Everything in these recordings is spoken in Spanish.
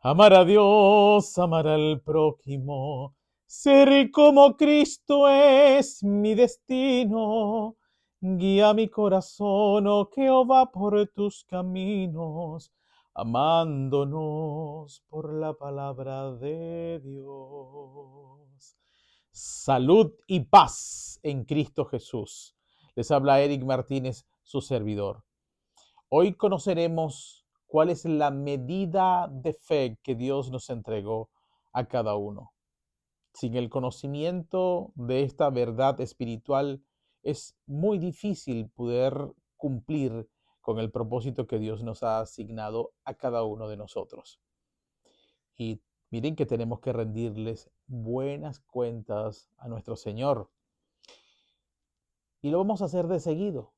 Amar a Dios, amar al prójimo, ser como Cristo es mi destino. Guía mi corazón, oh Jehová, por tus caminos, amándonos por la palabra de Dios. Salud y paz en Cristo Jesús. Les habla Eric Martínez, su servidor. Hoy conoceremos cuál es la medida de fe que Dios nos entregó a cada uno. Sin el conocimiento de esta verdad espiritual, es muy difícil poder cumplir con el propósito que Dios nos ha asignado a cada uno de nosotros. Y miren que tenemos que rendirles buenas cuentas a nuestro Señor. Y lo vamos a hacer de seguido.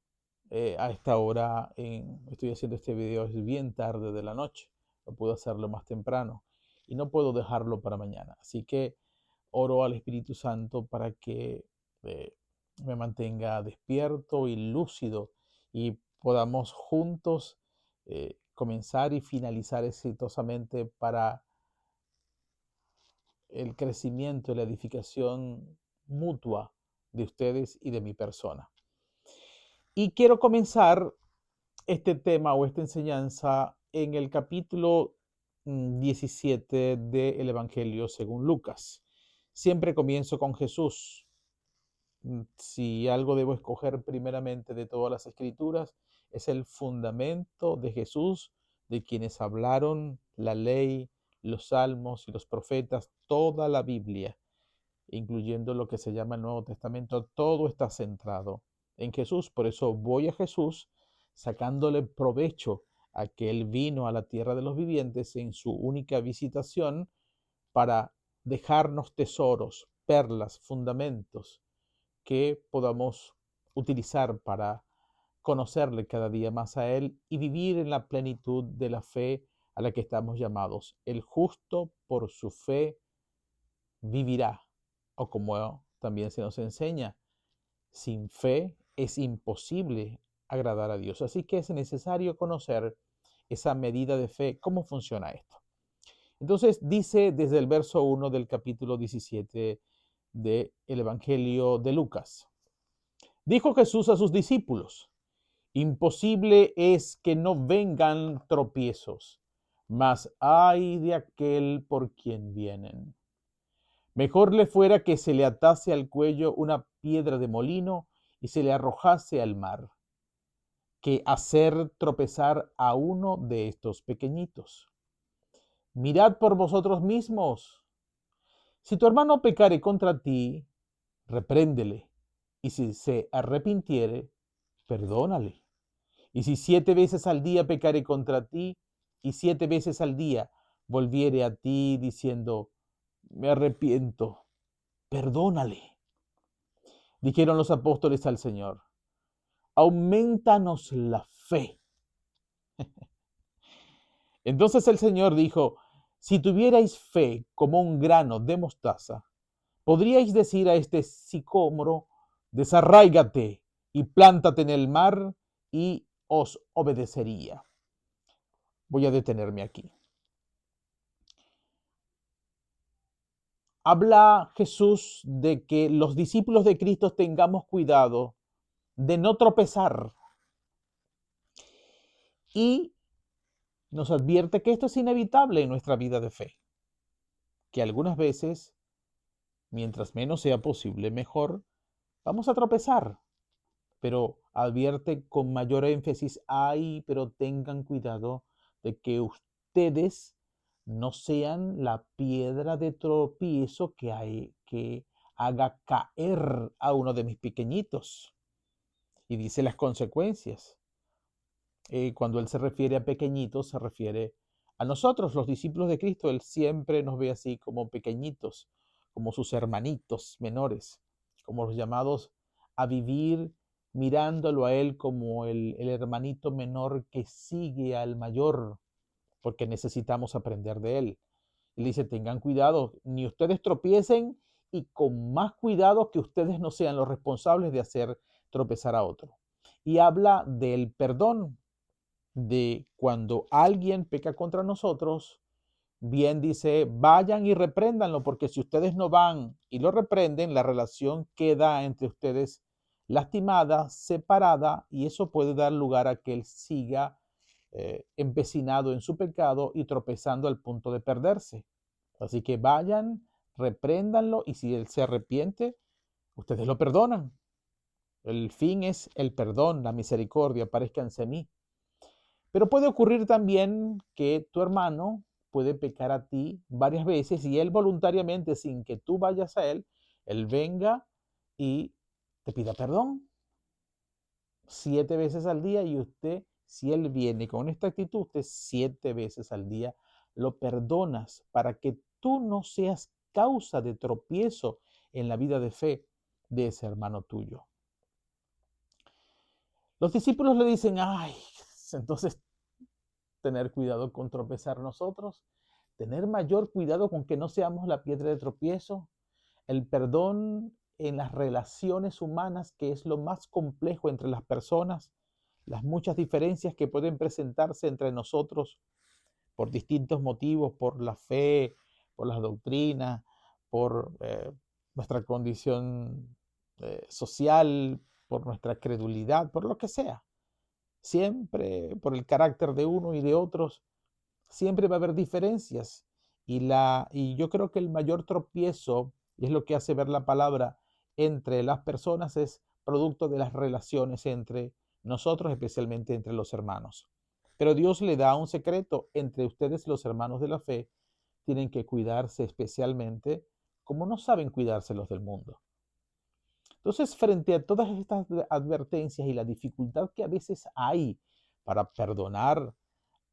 A esta hora estoy haciendo este video, es bien tarde de la noche. No puedo hacerlo más temprano y no puedo dejarlo para mañana. Así que oro al Espíritu Santo para que eh, me mantenga despierto y lúcido y podamos juntos comenzar y finalizar exitosamente para el crecimiento y la edificación mutua de ustedes y de mi persona. Y quiero comenzar este tema o esta enseñanza en el capítulo 17 del Evangelio según Lucas. Siempre comienzo con Jesús. Si algo debo escoger primeramente de todas las escrituras, es el fundamento de Jesús, de quienes hablaron la ley, los salmos y los profetas, toda la Biblia, incluyendo lo que se llama el Nuevo Testamento, todo está centrado en Jesús. Por eso voy a Jesús sacándole provecho a que Él vino a la tierra de los vivientes en su única visitación para dejarnos tesoros, perlas, fundamentos que podamos utilizar para conocerle cada día más a Él y vivir en la plenitud de la fe a la que estamos llamados. El justo por su fe vivirá, o como también se nos enseña, sin fe es imposible agradar a Dios. Así que es necesario conocer esa medida de fe, cómo funciona esto. Entonces dice desde el verso 1 del capítulo 17 del Evangelio de Lucas. Dijo Jesús a sus discípulos, imposible es que no vengan tropiezos, mas ay de aquel por quien vienen. Mejor le fuera que se le atase al cuello una piedra de molino y se le arrojase al mar, que hacer tropezar a uno de estos pequeñitos. Mirad por vosotros mismos. Si tu hermano pecare contra ti, repréndele, y si se arrepintiere, perdónale. Y si 7 veces al día pecare contra ti, y 7 veces al día volviere a ti diciendo, me arrepiento, perdónale. Dijeron los apóstoles al Señor, aumentanos la fe. Entonces el Señor dijo, si tuvierais fe como un grano de mostaza, podríais decir a este sicómoro, desarráigate y plántate en el mar y os obedecería. Voy a detenerme aquí. Habla Jesús de que los discípulos de Cristo tengamos cuidado de no tropezar y nos advierte que esto es inevitable en nuestra vida de fe, que algunas veces, mientras menos sea posible, mejor, vamos a tropezar, pero advierte con mayor énfasis, ay, pero tengan cuidado de que ustedes no sean la piedra de tropiezo que haga caer a uno de mis pequeñitos. Y dice las consecuencias. Cuando él se refiere a pequeñitos, se refiere a nosotros, los discípulos de Cristo. Él siempre nos ve así como pequeñitos, como sus hermanitos menores, como los llamados a vivir mirándolo a él como el hermanito menor que sigue al mayor, porque necesitamos aprender de él. Él dice, tengan cuidado, ni ustedes tropiecen y con más cuidado que ustedes no sean los responsables de hacer tropezar a otro. Y habla del perdón, de cuando alguien peca contra nosotros, bien dice, vayan y repréndanlo, porque si ustedes no van y lo reprenden, la relación queda entre ustedes lastimada, separada, y eso puede dar lugar a que él siga empecinado en su pecado y tropezando al punto de perderse. Así que vayan, repréndanlo, y si él se arrepiente, ustedes lo perdonan. El fin es el perdón, la misericordia, parezcanse a mí. Pero puede ocurrir también que tu hermano puede pecar a ti varias veces y él voluntariamente, sin que tú vayas a él venga y te pida perdón 7 veces al día, y usted, si él viene con esta actitud, usted 7 veces al día lo perdonas para que tú no seas causa de tropiezo en la vida de fe de ese hermano tuyo. Los discípulos le dicen, ay, entonces tener cuidado con tropezar nosotros, tener mayor cuidado con que no seamos la piedra de tropiezo, el perdón en las relaciones humanas, que es lo más complejo entre las personas, las muchas diferencias que pueden presentarse entre nosotros por distintos motivos, por la fe, por las doctrinas, por nuestra condición social, por nuestra credulidad, por lo que sea. Siempre por el carácter de uno y de otros, siempre va a haber diferencias. Y yo creo que el mayor tropiezo, y es lo que hace ver la palabra, entre las personas, es producto de las relaciones entre nosotros, especialmente entre los hermanos. Pero Dios le da un secreto: entre ustedes, los hermanos de la fe, tienen que cuidarse especialmente como no saben cuidarse los del mundo. Entonces, frente a todas estas advertencias y la dificultad que a veces hay para perdonar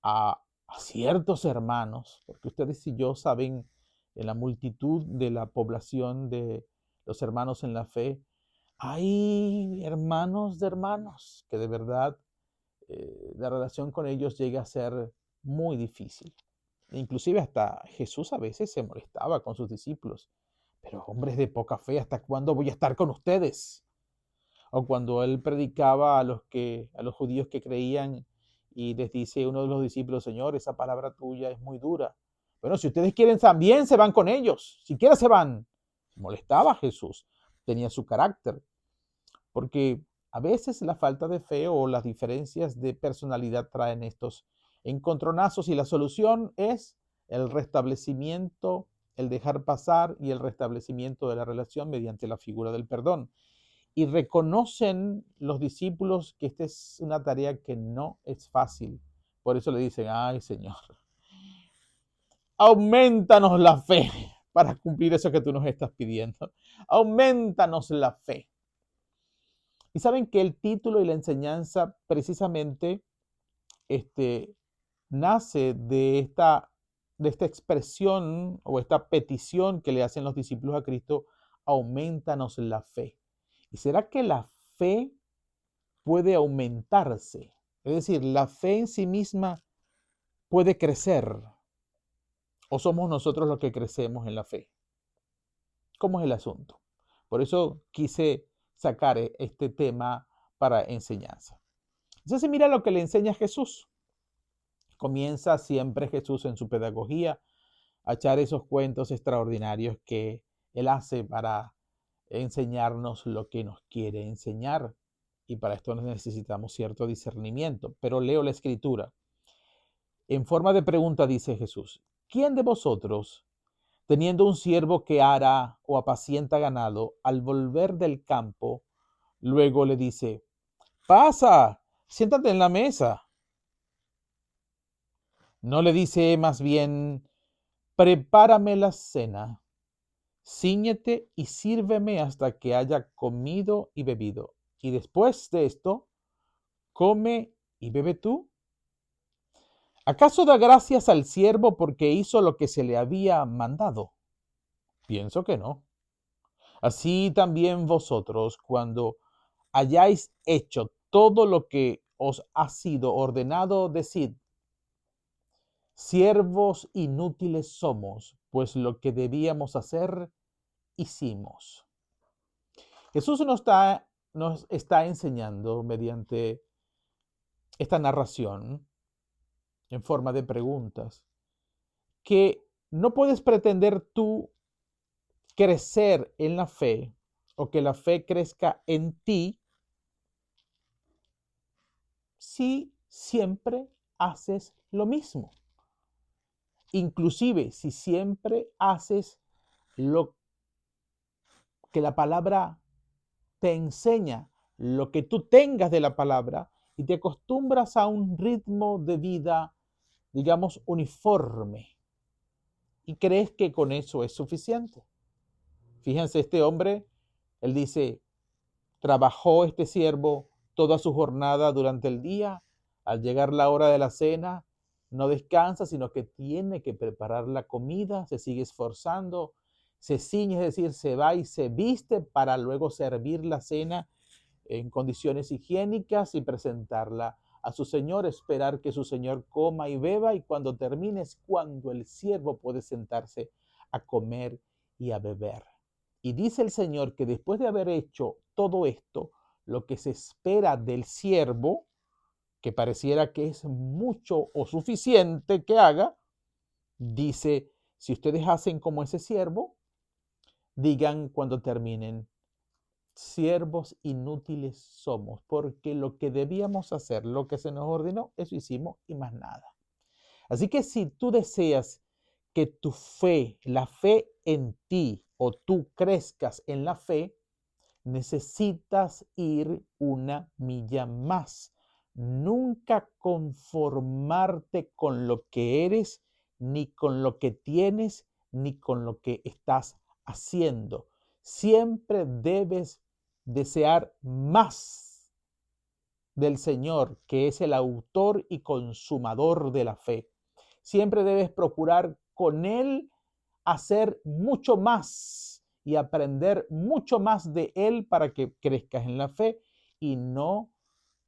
a ciertos hermanos, porque ustedes y yo saben, en la multitud de la población de los hermanos en la fe, hay hermanos de hermanos que de verdad la relación con ellos llega a ser muy difícil. Inclusive hasta Jesús a veces se molestaba con sus discípulos. Pero hombres de poca fe, ¿hasta cuándo voy a estar con ustedes? O cuando él predicaba a los judíos que creían, y les dice uno de los discípulos, Señor, esa palabra tuya es muy dura. Bueno, si ustedes quieren también se van con ellos, siquiera se van. Molestaba a Jesús, tenía su carácter, porque a veces la falta de fe o las diferencias de personalidad traen estos encontronazos, y la solución es el restablecimiento, el dejar pasar y el restablecimiento de la relación mediante la figura del perdón. Y reconocen los discípulos que esta es una tarea que no es fácil. Por eso le dicen, ay Señor, aumentanos la fe para cumplir eso que tú nos estás pidiendo. Aumentanos la fe. Y saben que el título y la enseñanza precisamente nace de esta expresión o esta petición que le hacen los discípulos a Cristo: aumentanos la fe. ¿Y será que la fe puede aumentarse? Es decir, ¿la fe en sí misma puede crecer? ¿O somos nosotros los que crecemos en la fe? ¿Cómo es el asunto? Por eso quise sacar este tema para enseñanza. Entonces mira lo que le enseña Jesús. Comienza siempre Jesús en su pedagogía a echar esos cuentos extraordinarios que él hace para enseñarnos lo que nos quiere enseñar. Y para esto necesitamos cierto discernimiento. Pero leo la escritura. En forma de pregunta dice Jesús: ¿quién de vosotros, teniendo un siervo que ara o apacienta ganado, al volver del campo, luego le dice: pasa, siéntate en la mesa? ¿No le dice más bien: prepárame la cena, cíñete y sírveme hasta que haya comido y bebido, y después de esto, come y bebe tú? ¿Acaso da gracias al siervo porque hizo lo que se le había mandado? Pienso que no. Así también vosotros, cuando hayáis hecho todo lo que os ha sido ordenado, decid: siervos inútiles somos, pues lo que debíamos hacer, hicimos. Jesús nos está enseñando mediante esta narración en forma de preguntas que no puedes pretender tú crecer en la fe o que la fe crezca en ti si siempre haces lo mismo. Inclusive si siempre haces lo que la palabra te enseña, lo que tú tengas de la palabra y te acostumbras a un ritmo de vida, digamos, uniforme y crees que con eso es suficiente. Fíjense, este hombre, él dice, trabajó este siervo toda su jornada durante el día. Al llegar la hora de la cena, no descansa, sino que tiene que preparar la comida, se sigue esforzando, se ciñe, es decir, se va y se viste para luego servir la cena en condiciones higiénicas y presentarla a su señor, esperar que su señor coma y beba, y cuando termine es cuando el siervo puede sentarse a comer y a beber. Y dice el Señor que después de haber hecho todo esto, lo que se espera del siervo, que pareciera que es mucho o suficiente que haga, dice, si ustedes hacen como ese siervo, digan cuando terminen, siervos inútiles somos, porque lo que debíamos hacer, lo que se nos ordenó, eso hicimos y más nada. Así que si tú deseas que tu fe, la fe en ti o tú crezcas en la fe, necesitas ir una milla más. Nunca conformarte con lo que eres, ni con lo que tienes, ni con lo que estás haciendo. Siempre debes desear más del Señor, que es el autor y consumador de la fe. Siempre debes procurar con Él hacer mucho más y aprender mucho más de Él para que crezcas en la fe y no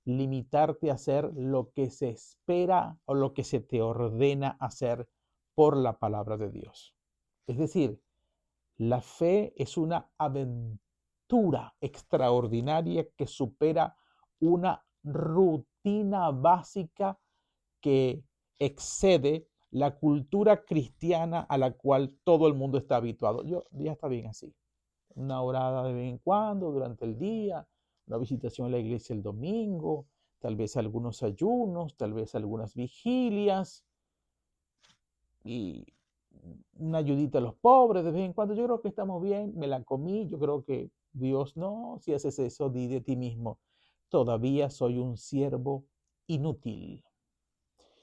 limitarte a hacer lo que se espera o lo que se te ordena hacer por la palabra de Dios. Es decir, la fe es una aventura extraordinaria que supera una rutina básica que excede la cultura cristiana a la cual todo el mundo está habituado. Ya está bien así. Una orada de vez en cuando durante el día, una visitación a la iglesia el domingo, tal vez algunos ayunos, tal vez algunas vigilias y una ayudita a los pobres de vez en cuando. Yo creo que estamos bien, me la comí, yo creo que Dios no, si haces eso, di de ti mismo, todavía soy un siervo inútil.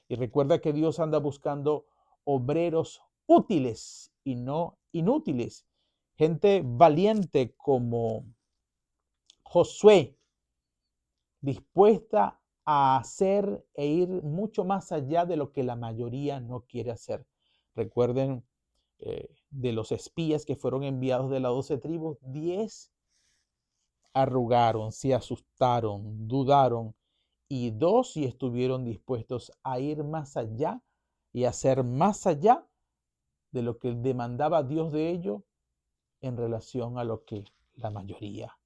Y recuerda que Dios anda buscando obreros útiles y no inútiles. Gente valiente como Josué, dispuesta a hacer e ir mucho más allá de lo que la mayoría no quiere hacer. Recuerden de los espías que fueron enviados de las 12 tribus, 10 arrugaron, se asustaron, dudaron, y 2 sí estuvieron dispuestos a ir más allá y hacer más allá de lo que demandaba Dios de ellos en relación a lo que la mayoría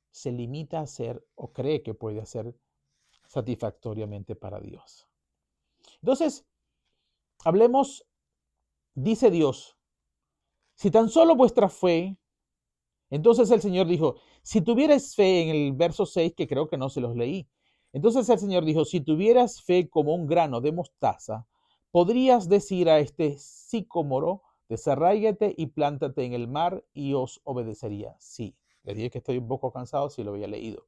se limita a hacer o cree que puede hacer satisfactoriamente para Dios. Entonces, hablemos, dice Dios, si tan solo vuestra fe, entonces el Señor dijo, si tuvieras fe en el verso 6, que creo que no se los leí, entonces el Señor dijo, si tuvieras fe como un grano de mostaza, podrías decir a este sicómoro, desarráigate y plántate en el mar y os obedecería. Sí, le dije que estoy un poco cansado si lo había leído.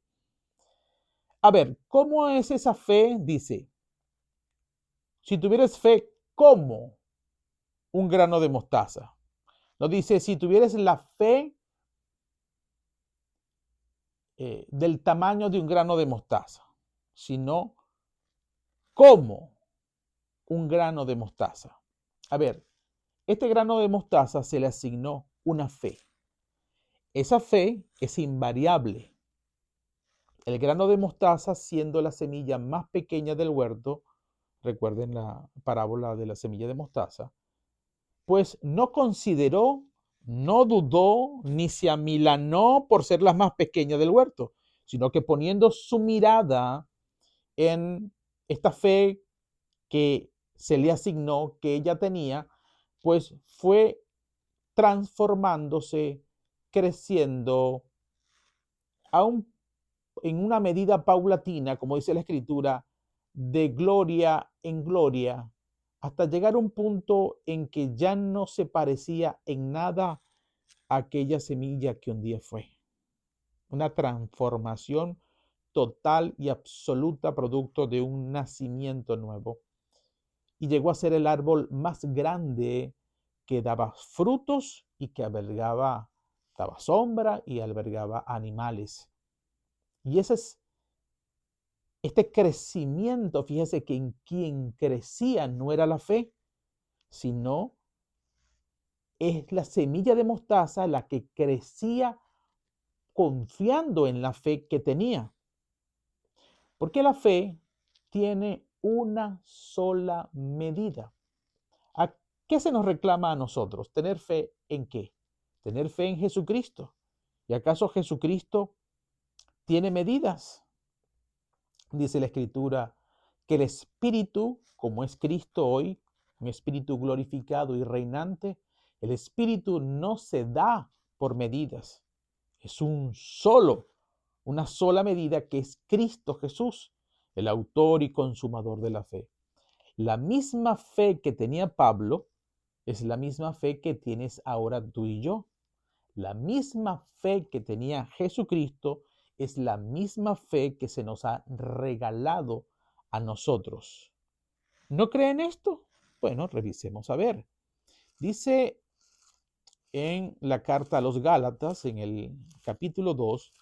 A ver, ¿cómo es esa fe? Dice, si tuvieras fe como un grano de mostaza. No dice, si tuvieras la fe del tamaño de un grano de mostaza, sino como un grano de mostaza. A ver, este grano de mostaza se le asignó una fe. Esa fe es invariable. El grano de mostaza, siendo la semilla más pequeña del huerto, recuerden la parábola de la semilla de mostaza, pues no consideró, no dudó, ni se amilanó por ser la más pequeña del huerto, sino que poniendo su mirada en esta fe que se le asignó, que ella tenía, pues fue transformándose, creciendo en una medida paulatina, como dice la Escritura, de gloria en gloria, hasta llegar a un punto en que ya no se parecía en nada a aquella semilla que un día fue. Una transformación total y absoluta producto de un nacimiento nuevo. Y llegó a ser el árbol más grande que daba frutos y que daba sombra y albergaba animales. Y este crecimiento, fíjese que en quien crecía no era la fe, sino es la semilla de mostaza la que crecía confiando en la fe que tenía. Porque la fe tiene una sola medida. ¿A qué se nos reclama a nosotros? ¿Tener fe en qué? Tener fe en Jesucristo. ¿Y acaso Jesucristo tiene medidas? Dice la Escritura que el Espíritu, como es Cristo hoy, un Espíritu glorificado y reinante, el Espíritu no se da por medidas. Es una sola medida que es Cristo Jesús, el autor y consumador de la fe. La misma fe que tenía Pablo es la misma fe que tienes ahora tú y yo. La misma fe que tenía Jesucristo es la misma fe que se nos ha regalado a nosotros. ¿No creen esto? Bueno, revisemos a ver. Dice en la carta a los Gálatas, en el capítulo 2,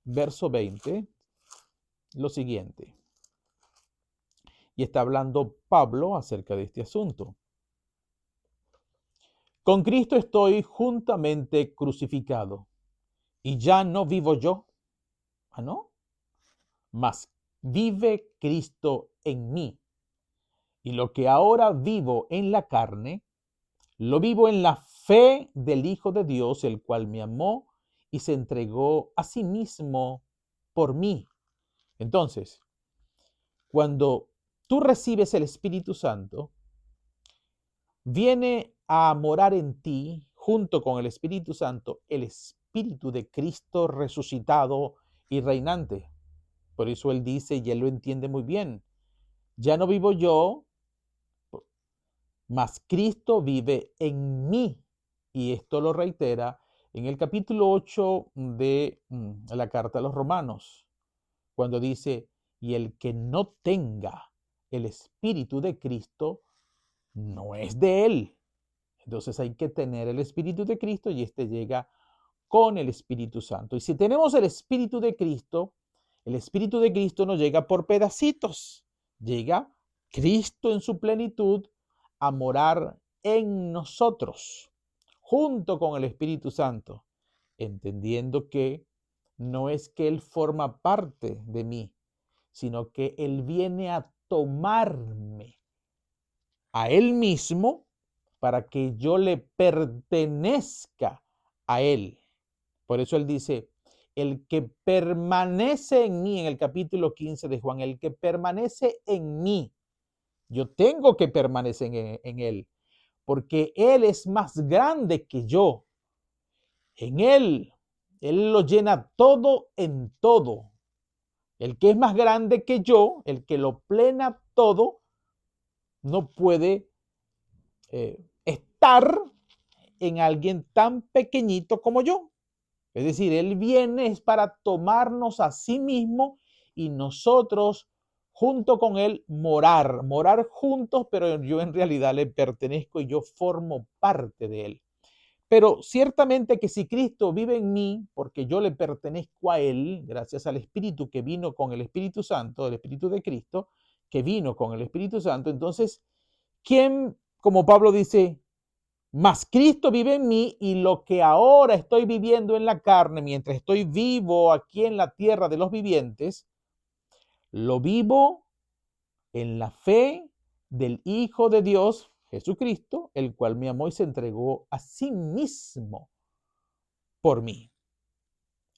verso 20, lo siguiente. Y está hablando Pablo acerca de este asunto. Con Cristo estoy juntamente crucificado, y ya no vivo yo. ¿Ah, no? Mas vive Cristo en mí. Y lo que ahora vivo en la carne, lo vivo en la fe del Hijo de Dios, el cual me amó y se entregó a sí mismo por mí. Entonces, cuando tú recibes el Espíritu Santo, viene a morar en ti, junto con el Espíritu Santo, el Espíritu de Cristo resucitado y reinante. Por eso él dice, y él lo entiende muy bien, ya no vivo yo, mas Cristo vive en mí. Y esto lo reitera en el capítulo 8 de la carta a los Romanos, cuando dice, y el que no tenga el Espíritu de Cristo, no es de él. Entonces hay que tener el Espíritu de Cristo y este llega con el Espíritu Santo. Y si tenemos el Espíritu de Cristo no llega por pedacitos, llega Cristo en su plenitud a morar en nosotros, junto con el Espíritu Santo, entendiendo que no es que Él forma parte de mí, sino que Él viene a tomarme a Él mismo para que yo le pertenezca a Él. Por eso Él dice, el que permanece en mí, en el capítulo 15 de Juan, el que permanece en mí, yo tengo que permanecer en Él, porque Él es más grande que yo. En Él lo llena todo en todo. El que es más grande que yo, el que lo plena todo, no puede estar en alguien tan pequeñito como yo. Es decir, Él viene es para tomarnos a sí mismo y nosotros junto con Él morar juntos, pero yo en realidad le pertenezco y yo formo parte de Él. Pero ciertamente que si Cristo vive en mí, porque yo le pertenezco a Él, gracias al Espíritu que vino con el Espíritu Santo, el Espíritu de Cristo, que vino con el Espíritu Santo, entonces, ¿quién, como Pablo dice, mas Cristo vive en mí y lo que ahora estoy viviendo en la carne, mientras estoy vivo aquí en la tierra de los vivientes, lo vivo en la fe del Hijo de Dios, Jesucristo, el cual me amó y se entregó a sí mismo por mí.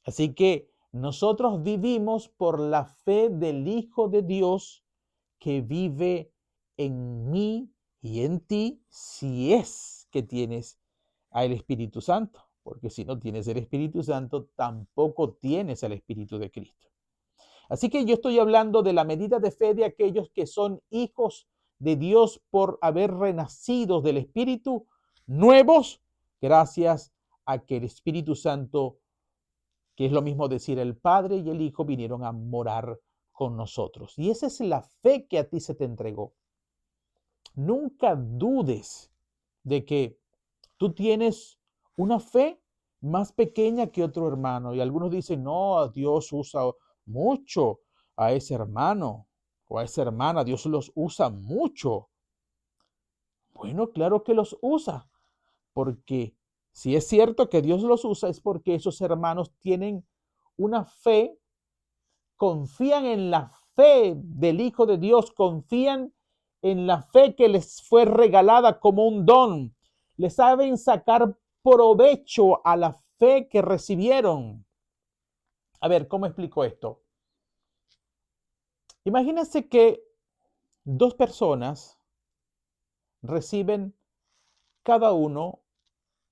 Así que nosotros vivimos por la fe del Hijo de Dios que vive en mí y en ti si es que tienes al Espíritu Santo, porque si no tienes el Espíritu Santo, tampoco tienes al Espíritu de Cristo. Así que yo estoy hablando de la medida de fe de aquellos que son hijos de Dios por haber renacido del Espíritu, nuevos, gracias a que el Espíritu Santo, que es lo mismo decir el Padre y el Hijo, vinieron a morar con nosotros. Y esa es la fe que a ti se te entregó. Nunca dudes de que tú tienes una fe más pequeña que otro hermano. Y algunos dicen, no, Dios usa mucho a ese hermano o a esa hermana. Dios los usa mucho. Bueno, claro que los usa, porque si es cierto que Dios los usa, es porque esos hermanos tienen una fe, confían en la fe del Hijo de Dios, confían en la fe que les fue regalada como un don. Le saben sacar provecho a la fe que recibieron. A ver, ¿cómo explico esto? Imagínense que dos personas reciben cada uno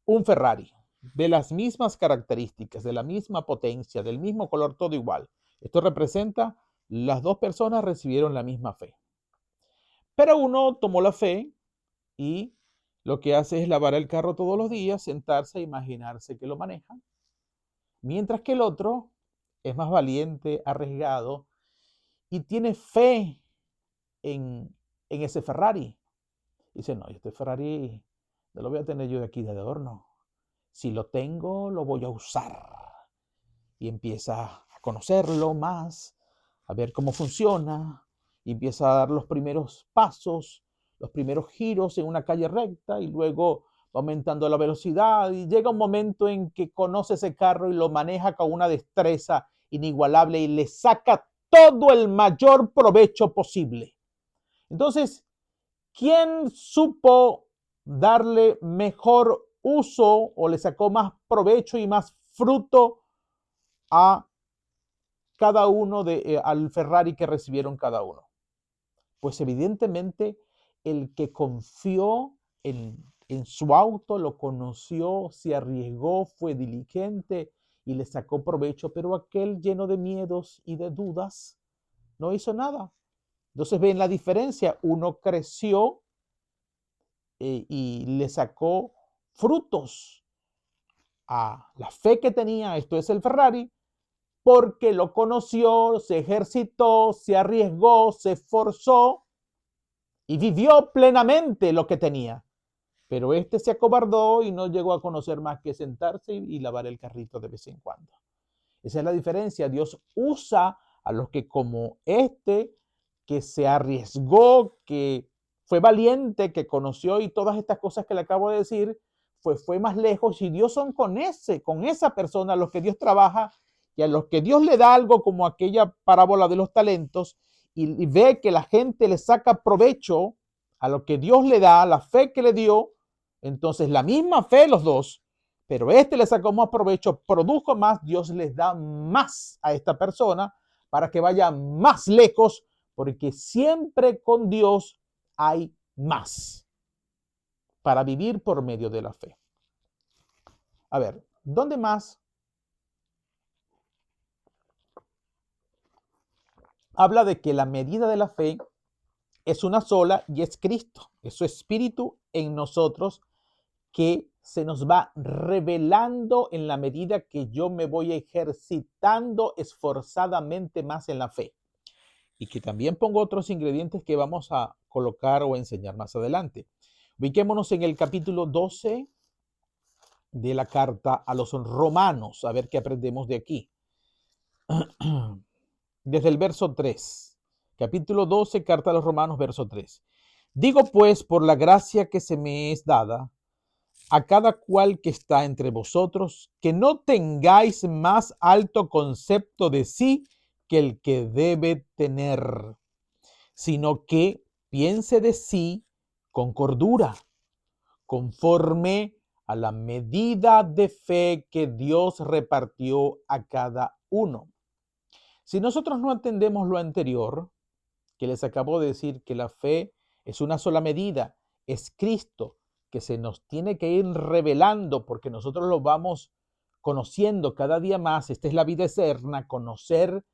un Ferrari de las mismas características, de la misma potencia, del mismo color, todo igual. Esto representa las dos personas recibieron la misma fe. Pero uno tomó la fe y lo que hace es lavar el carro todos los días, sentarse e imaginarse que lo maneja, mientras que el otro es más valiente, arriesgado y tiene fe en ese Ferrari. Dice, no, este Ferrari no lo voy a tener yo de aquí de adorno. Si lo tengo, lo voy a usar. Y empieza a conocerlo más, a ver cómo funciona, y empieza a dar los primeros pasos, los primeros giros en una calle recta, y luego va aumentando la velocidad, y llega un momento en que conoce ese carro y lo maneja con una destreza inigualable y le saca todo el mayor provecho posible. Entonces, ¿quién supo darle mejor uso o le sacó más provecho y más fruto a cada uno al Ferrari que recibieron cada uno? Pues evidentemente el que confió en su auto, lo conoció, se arriesgó, fue diligente y le sacó provecho, pero aquel lleno de miedos y de dudas no hizo nada. Entonces ven la diferencia, uno creció y le sacó frutos a la fe que tenía, esto es el Ferrari, porque lo conoció, se ejercitó, se arriesgó, se esforzó y vivió plenamente lo que tenía. Pero este se acobardó y no llegó a conocer más que sentarse y lavar el carrito de vez en cuando. Esa es la diferencia. Dios usa a los que como este, que se arriesgó, que fue valiente, que conoció y todas estas cosas que le acabo de decir, fue más lejos. Y Dios son con esa persona a los que Dios trabaja y a los que Dios le da algo como aquella parábola de los talentos y ve que la gente le saca provecho a lo que Dios le da, la fe que le dio. Entonces la misma fe los dos, pero este le sacó más provecho, produjo más, Dios les da más a esta persona para que vaya más lejos, porque siempre con Dios hay más para vivir por medio de la fe. A ver, ¿dónde más habla de que la medida de la fe es una sola y es Cristo? Es su espíritu en nosotros que se nos va revelando en la medida que yo me voy ejercitando esforzadamente más en la fe. Y que también pongo otros ingredientes que vamos a colocar o enseñar más adelante. Ubiquémonos en el capítulo 12 de la carta a los romanos, a ver qué aprendemos de aquí. Desde el verso 3, capítulo 12, carta a los romanos, verso 3. Digo pues, por la gracia que se me es dada, a cada cual que está entre vosotros, que no tengáis más alto concepto de sí que el que debe tener, sino que piense de sí con cordura, conforme a la medida de fe que Dios repartió a cada uno. Si nosotros no entendemos lo anterior, que les acabo de decir, que la fe es una sola medida, es Cristo que se nos tiene que ir revelando porque nosotros lo vamos conociendo cada día más. Esta es la vida eterna, conocer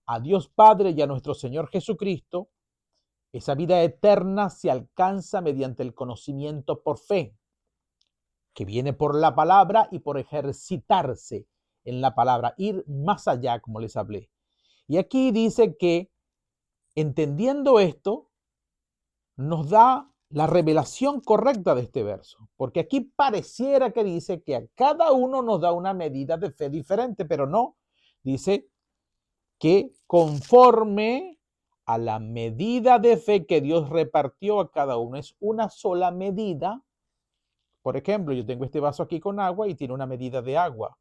a Dios Padre y a nuestro Señor Jesucristo. Esa vida eterna se alcanza mediante el conocimiento por fe, que viene por la palabra y por ejercitarse en la palabra, ir más allá, como les hablé. Y aquí dice que entendiendo esto, nos da la revelación correcta de este verso, porque aquí pareciera que dice que a cada uno nos da una medida de fe diferente, pero no, dice que conforme a la medida de fe que Dios repartió a cada uno, es una sola medida. Por ejemplo, yo tengo este vaso aquí con agua y tiene una medida de agua.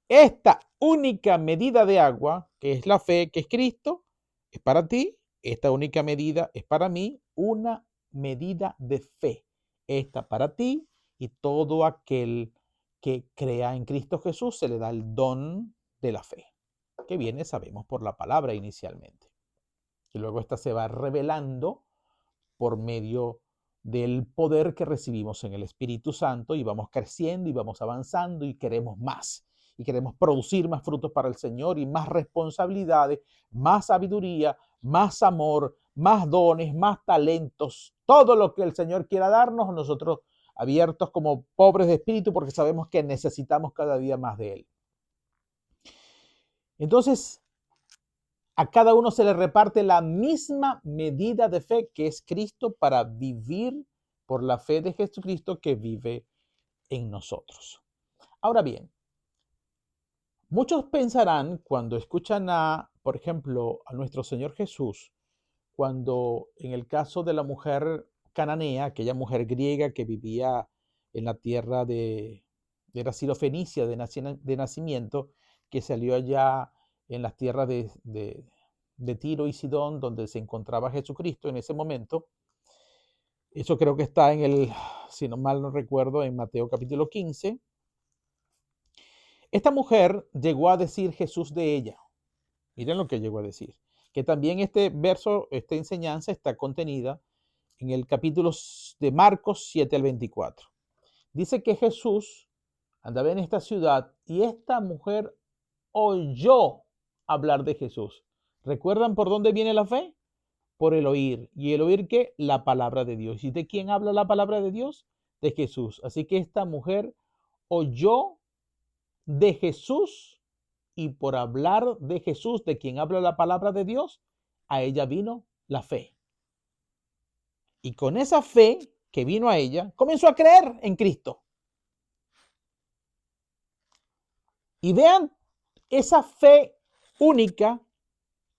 Esta única medida de agua, que es la fe, que es Cristo, es para ti. Esta única medida es para mí, una medida de fe. Esta para ti y todo aquel que crea en Cristo Jesús se le da el don de la fe, que viene, sabemos, por la palabra inicialmente. Y luego esta se va revelando por medio del poder que recibimos en el Espíritu Santo y vamos creciendo y vamos avanzando y queremos más. Y queremos producir más frutos para el Señor y más responsabilidades, más sabiduría, más amor, más dones, más talentos. Todo lo que el Señor quiera darnos, nosotros abiertos como pobres de espíritu porque sabemos que necesitamos cada día más de Él. Entonces, a cada uno se le reparte la misma medida de fe que es Cristo para vivir por la fe de Jesucristo que vive en nosotros. Ahora bien, muchos pensarán cuando escuchan por ejemplo, a nuestro Señor Jesús, cuando en el caso de la mujer cananea, aquella mujer griega que vivía en la tierra era sirofenicia de nacimiento, que salió allá en las tierras de Tiro y Sidón, donde se encontraba Jesucristo en ese momento. Eso creo que está si no mal no recuerdo, en Mateo capítulo 15. Esta mujer llegó a decir Jesús de ella. Miren lo que llegó a decir. Que también este verso, esta enseñanza está contenida en el capítulo de Marcos 7 al 24. Dice que Jesús andaba en esta ciudad y esta mujer oyó hablar de Jesús. ¿Recuerdan por dónde viene la fe? Por el oír. ¿Y el oír qué? La palabra de Dios. ¿Y de quién habla la palabra de Dios? De Jesús. Así que esta mujer oyó de Jesús y por hablar de Jesús, de quien habla la palabra de Dios, a ella vino la fe. Y con esa fe que vino a ella, comenzó a creer en Cristo. Y vean esa fe única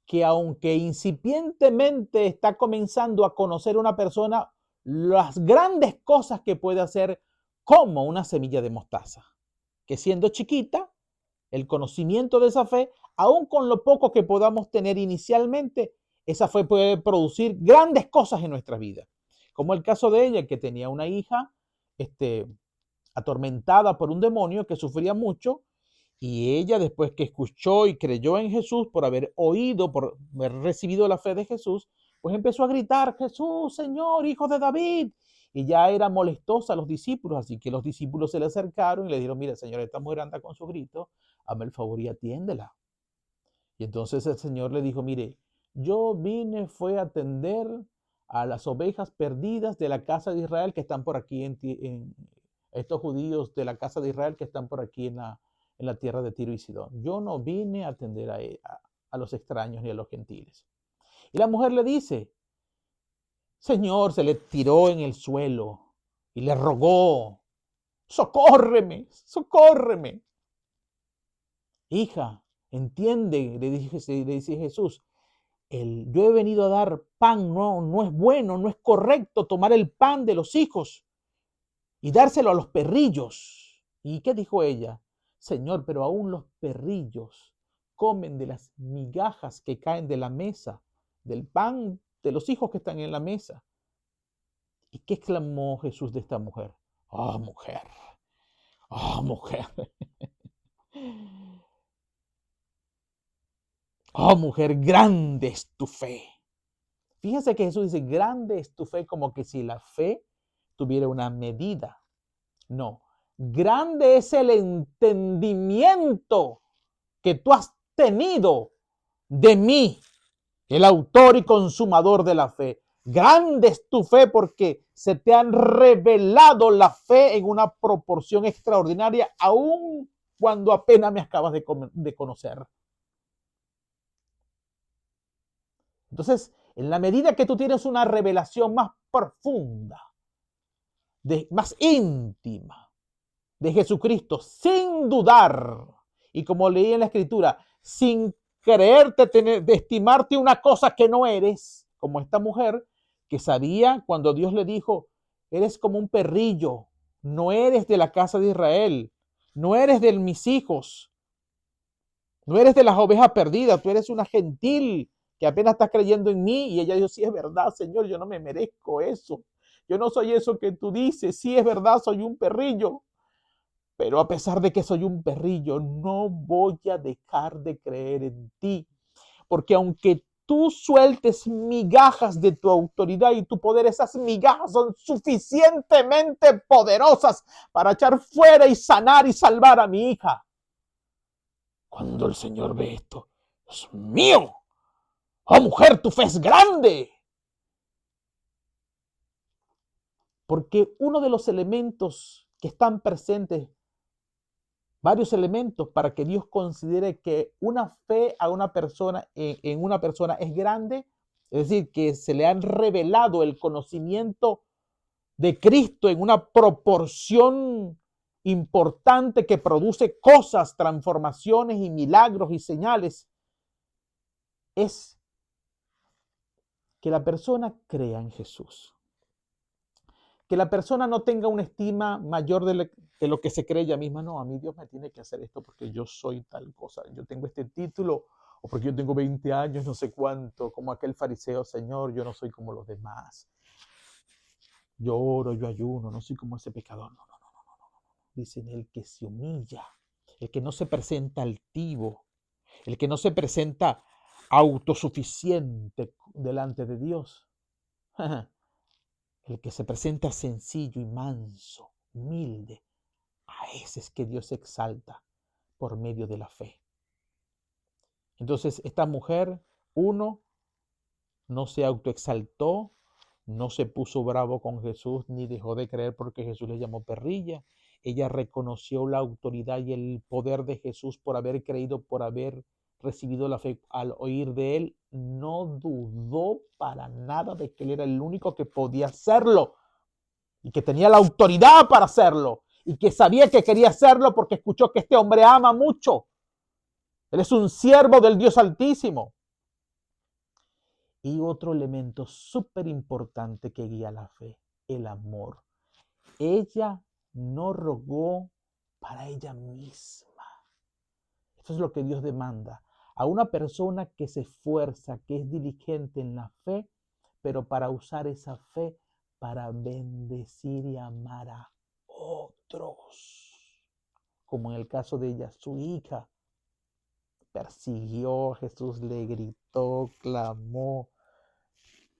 que aunque incipientemente está comenzando a conocer una persona las grandes cosas que puede hacer como una semilla de mostaza, que siendo chiquita, el conocimiento de esa fe, aun con lo poco que podamos tener inicialmente, esa fe puede producir grandes cosas en nuestra vida. Como el caso de ella, que tenía una hija atormentada por un demonio que sufría mucho, y ella, después que escuchó y creyó en Jesús, por haber oído, por haber recibido la fe de Jesús, pues empezó a gritar, Jesús, Señor, hijo de David. Y ya era molestosa a los discípulos, así que los discípulos se le acercaron y le dijeron, mira, Señor, esta mujer anda con su grito, hazme el favor y atiéndela. Y entonces el Señor le dijo, mire, yo fue a atender a las ovejas perdidas de la casa de Israel que están por aquí, en estos judíos de la casa de Israel que están por aquí en la tierra de Tiro y Sidón. Yo no vine a atender a los extraños ni a los gentiles. Y la mujer le dice, Señor, se le tiró en el suelo y le rogó, socórreme, socórreme. Hija, entiende, le dice Jesús, yo he venido a dar pan, no es bueno, no es correcto tomar el pan de los hijos y dárselo a los perrillos. ¿Y qué dijo ella? Señor, pero aún los perrillos comen de las migajas que caen de la mesa, del pan de los hijos que están en la mesa. ¿Y qué exclamó Jesús de esta mujer? Oh, mujer, oh, mujer. Oh, mujer, grande es tu fe. Fíjense que Jesús dice, grande es tu fe, como que si la fe tuviera una medida. No, grande es el entendimiento que tú has tenido de mí, el autor y consumador de la fe. Grande es tu fe porque se te han revelado la fe en una proporción extraordinaria, aun cuando apenas me acabas de conocer. Entonces, en la medida que tú tienes una revelación más profunda, más íntima de Jesucristo, sin dudar, y como leí en la Escritura, sin creerte, de estimarte una cosa que no eres, como esta mujer que sabía cuando Dios le dijo, eres como un perrillo, no eres de la casa de Israel, no eres de mis hijos, no eres de las ovejas perdidas, tú eres una gentil que apenas estás creyendo en mí. Y ella dijo, sí es verdad, Señor, yo no me merezco eso. Yo no soy eso que tú dices, sí es verdad, soy un perrillo. Pero a pesar de que soy un perrillo, no voy a dejar de creer en ti. Porque aunque tú sueltes migajas de tu autoridad y tu poder, esas migajas son suficientemente poderosas para echar fuera y sanar y salvar a mi hija. Cuando el Señor ve esto, Dios mío, oh mujer, tu fe es grande. Porque uno de los elementos que están presentes, varios elementos para que Dios considere que una fe a una persona, en una persona es grande, es decir, que se le han revelado el conocimiento de Cristo en una proporción importante que produce cosas, transformaciones y milagros y señales, es que la persona crea en Jesús. Que la persona no tenga una estima mayor de lo que se cree ella misma. No, a mí Dios me tiene que hacer esto porque yo soy tal cosa. Yo tengo este título o porque yo tengo 20 años, no sé cuánto, como aquel fariseo, Señor, yo no soy como los demás. Yo oro, yo ayuno, no soy como ese pecador. No. Dicen el que se humilla, el que no se presenta altivo, el que no se presenta autosuficiente delante de Dios. El que se presenta sencillo y manso, humilde, a ese es que Dios exalta por medio de la fe. Entonces, esta mujer, uno, no se autoexaltó, no se puso bravo con Jesús, ni dejó de creer porque Jesús le llamó perrilla. Ella reconoció la autoridad y el poder de Jesús por haber creído, por haber recibido la fe al oír de él. No dudó para nada de que él era el único que podía hacerlo y que tenía la autoridad para hacerlo y que sabía que quería hacerlo porque escuchó que este hombre ama mucho. Él es un siervo del Dios Altísimo. Y otro elemento súper importante que guía la fe, el amor. Ella no rogó para ella misma. Esto es lo que Dios demanda. A una persona que se esfuerza, que es diligente en la fe, pero para usar esa fe para bendecir y amar a otros. Como en el caso de ella, su hija persiguió a Jesús, le gritó, clamó,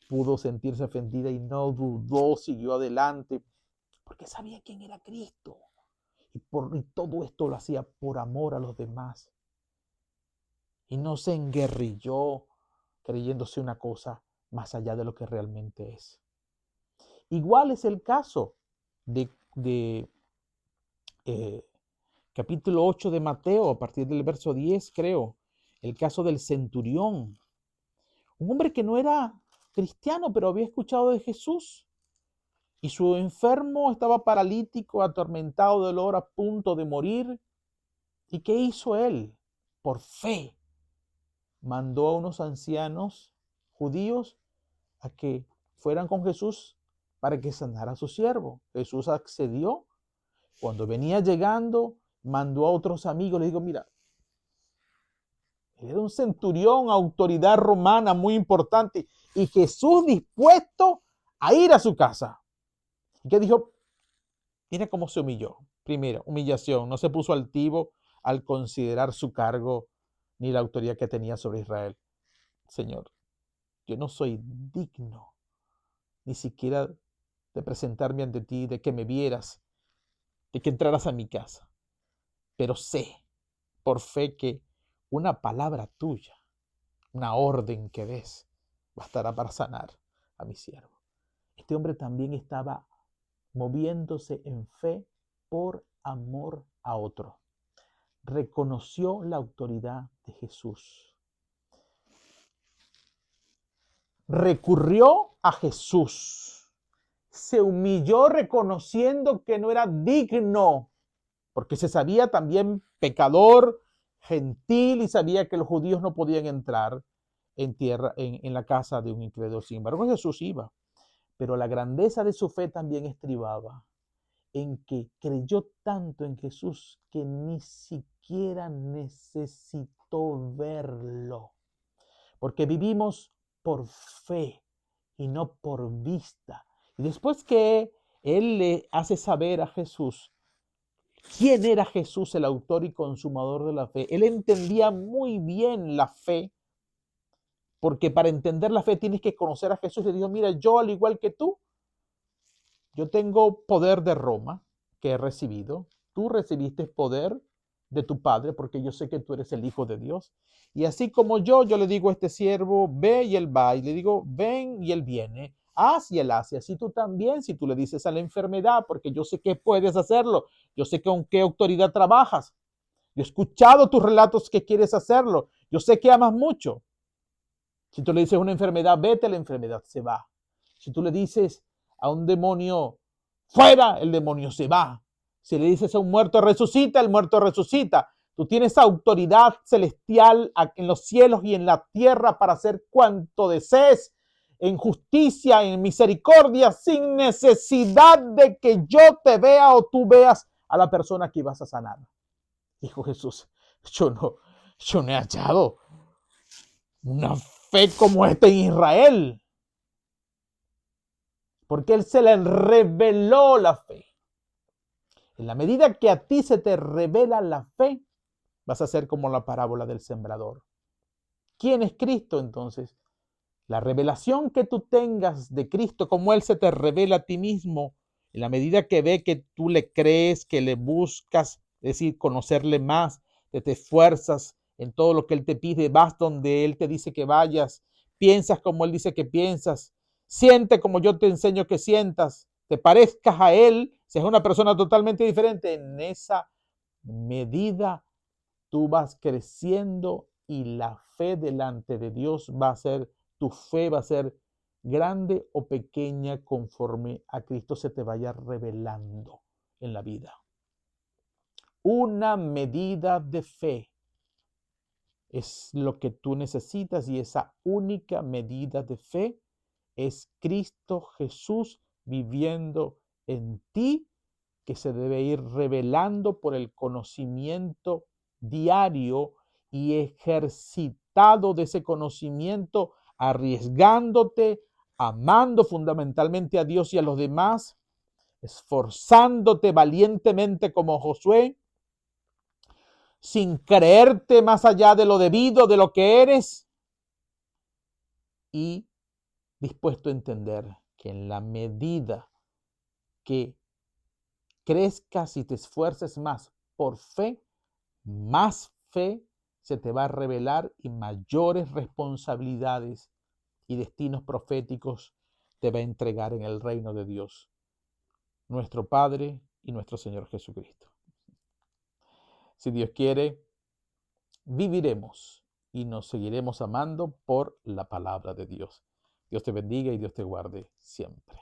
pudo sentirse ofendida y no dudó, siguió adelante, porque sabía quién era Cristo. Y todo esto lo hacía por amor a los demás. Y no se enguerrilló creyéndose una cosa más allá de lo que realmente es. Igual es el caso de capítulo 8 de Mateo, a partir del verso 10, creo, el caso del centurión. Un hombre que no era cristiano, pero había escuchado de Jesús. Y su enfermo estaba paralítico, atormentado de dolor, a punto de morir. ¿Y qué hizo él? Por fe, mandó a unos ancianos judíos a que fueran con Jesús para que sanara a su siervo. Jesús accedió. Cuando venía llegando, mandó a otros amigos, le dijo, mira, él era un centurión, autoridad romana muy importante, y Jesús dispuesto a ir a su casa. ¿Y qué dijo? Mira cómo se humilló. Primero, humillación, no se puso altivo al considerar su cargo ni la autoridad que tenía sobre Israel. Señor, yo no soy digno ni siquiera de presentarme ante ti, de que me vieras, de que entraras a mi casa. Pero sé por fe que una palabra tuya, una orden que des, bastará para sanar a mi siervo. Este hombre también estaba moviéndose en fe por amor a otro. Reconoció la autoridad de Jesús. Recurrió a Jesús. Se humilló reconociendo que no era digno, porque se sabía también pecador, gentil, y sabía que los judíos no podían entrar en la casa de un incrédulo. Sin embargo, Jesús iba. Pero la grandeza de su fe también estribaba en que creyó tanto en Jesús que ni siquiera necesitó verlo. Porque vivimos por fe y no por vista. Y después que él le hace saber a Jesús quién era Jesús, el autor y consumador de la fe, él entendía muy bien la fe, porque para entender la fe tienes que conocer a Jesús. Le dijo, mira, yo al igual que tú, yo tengo poder de Roma que he recibido. Tú recibiste poder de tu Padre porque yo sé que tú eres el Hijo de Dios. Y así como yo le digo a este siervo, ve y él va. Y le digo, ven y él viene. Haz y él hace. Así tú también, si tú le dices a la enfermedad, porque yo sé que puedes hacerlo. Yo sé con qué autoridad trabajas. Yo he escuchado tus relatos que quieres hacerlo. Yo sé que amas mucho. Si tú le dices a una enfermedad, vete, la enfermedad se va. Si tú le dices a un demonio, fuera, el demonio se va. Si le dices a un muerto, resucita, el muerto resucita. Tú tienes autoridad celestial en los cielos y en la tierra para hacer cuanto desees, en justicia, en misericordia, sin necesidad de que yo te vea o tú veas a la persona que ibas a sanar. Dijo Jesús, yo no he hallado una fe como esta en Israel, porque él se le reveló la fe. En la medida que a ti se te revela la fe, vas a ser como la parábola del sembrador. ¿Quién es Cristo entonces? La revelación que tú tengas de Cristo, como Él se te revela a ti mismo, en la medida que ve que tú le crees, que le buscas, es decir, conocerle más, que te esfuerzas en todo lo que Él te pide, vas donde Él te dice que vayas, piensas como Él dice que piensas, siente como yo te enseño que sientas, te parezcas a Él, seas una persona totalmente diferente, en esa medida tú vas creciendo y la fe delante de Dios va a ser, tu fe va a ser grande o pequeña conforme a Cristo se te vaya revelando en la vida. Una medida de fe es lo que tú necesitas, y esa única medida de fe es Cristo Jesús viviendo en ti, que se debe ir revelando por el conocimiento diario y ejercitado de ese conocimiento, arriesgándote, amando fundamentalmente a Dios y a los demás, esforzándote valientemente como Josué, sin creerte más allá de lo debido, de lo que eres, y dispuesto a entender que en la medida que crezcas y te esfuerces más por fe, más fe se te va a revelar y mayores responsabilidades y destinos proféticos te va a entregar en el reino de Dios, nuestro Padre y nuestro Señor Jesucristo. Si Dios quiere, viviremos y nos seguiremos amando por la palabra de Dios. Dios te bendiga y Dios te guarde siempre.